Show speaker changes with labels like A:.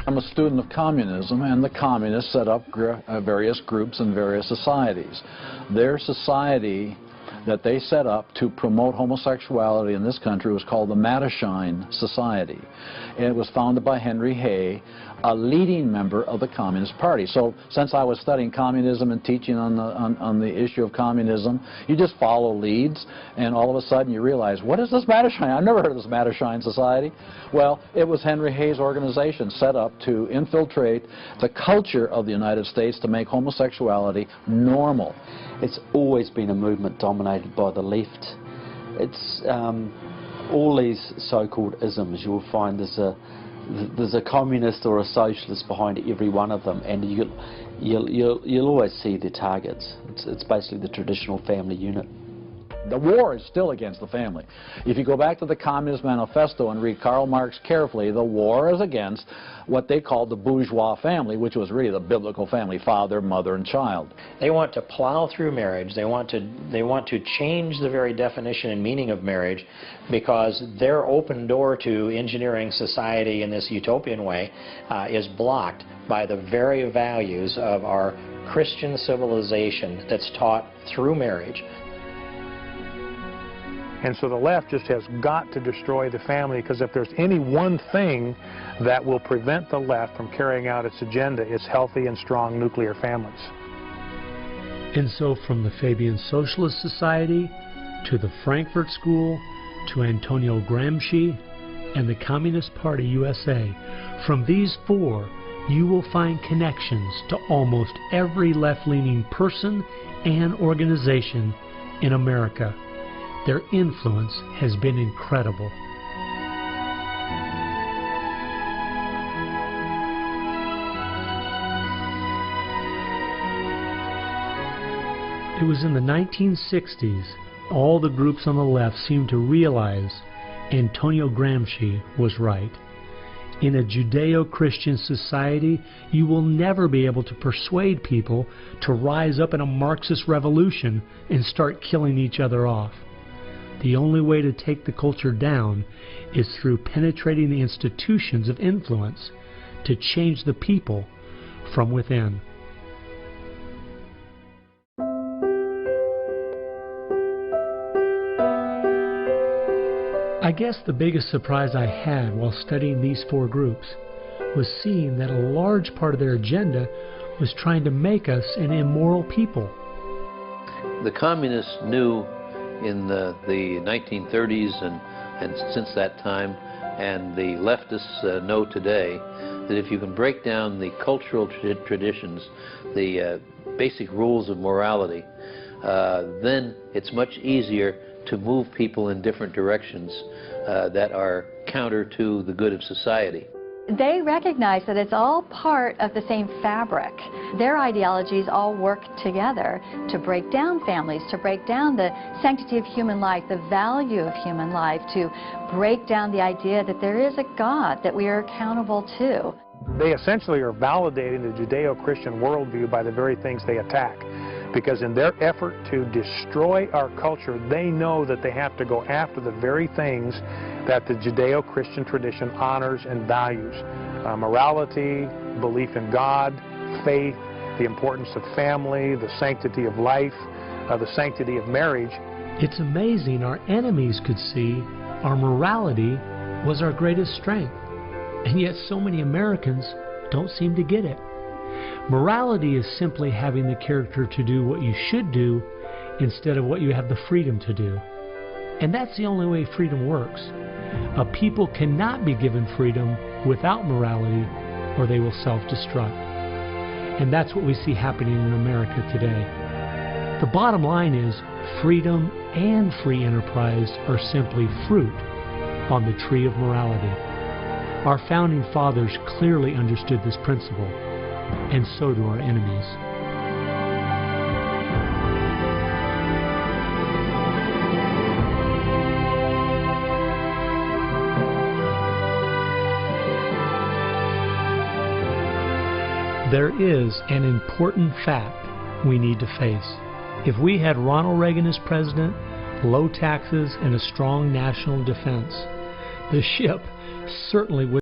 A: I'm a student of communism, and the communists set up various groups and various societies. Their society that they set up to promote homosexuality in this country was called the Mattachine Society. And it was founded by Henry Hay, a leading member of the Communist Party. So since I was studying communism and teaching on the issue of communism, you just follow leads, and all of a sudden you realize, what is this Mattachine? I've never heard of this Mattachine Society. Well, it was Henry Hay's organization set up to infiltrate the culture of the United States to make homosexuality normal.
B: It's always been a movement dominated by the left. It's all these so-called isms. You'll find there's a communist or a socialist behind every one of them, and you'll always see their targets. It's basically the traditional family unit.
A: The war is still against the family. If you go back to the Communist Manifesto and read Karl Marx carefully, the war is against what they called the bourgeois family, which was really the biblical family, father, mother, and child.
C: They want to plow through marriage. They want to change the very definition and meaning of marriage, because their open door to engineering society in this utopian way is blocked by the very values of our Christian civilization that's taught through marriage.
D: And so the left just has got to destroy the family, because if there's any one thing that will prevent the left from carrying out its agenda, it's healthy and strong nuclear families.
E: And so from the Fabian Socialist Society to the Frankfurt School to Antonio Gramsci and the Communist Party USA, from these four you will find connections to almost every left-leaning person and organization in America. Their influence has been incredible. It was in the 1960s, all the groups on the left seemed to realize Antonio Gramsci was right. In a Judeo-Christian society, you will never be able to persuade people to rise up in a Marxist revolution and start killing each other off. The only way to take the culture down is through penetrating the institutions of influence to change the people from within. I guess the biggest surprise I had while studying these four groups was seeing that a large part of their agenda was trying to make us an immoral people.
F: The communists knew in the 1930s and since that time, and the leftists know today, that if you can break down the cultural traditions, the basic rules of morality, then it's much easier to move people in different directions that are counter to the good of society.
G: They recognize that it's all part of the same fabric. Their ideologies all work together to break down families, to break down the sanctity of human life, the value of human life, to break down the idea that there is a God that we are accountable to.
D: They essentially are validating the Judeo-Christian worldview by the very things they attack. Because in their effort to destroy our culture, they know that they have to go after the very things that the Judeo-Christian tradition honors and values. Morality, belief in God, faith, the importance of family, the sanctity of life, the sanctity of marriage.
E: It's amazing our enemies could see our morality was our greatest strength. And yet so many Americans don't seem to get it. Morality is simply having the character to do what you should do instead of what you have the freedom to do. And that's the only way freedom works. A people cannot be given freedom without morality, or they will self-destruct. And that's what we see happening in America today. The bottom line is freedom and free enterprise are simply fruit on the tree of morality. Our founding fathers clearly understood this principle, and so do our enemies. There is an important fact we need to face. If we had Ronald Reagan as president, low taxes, and a strong national defense, the ship certainly would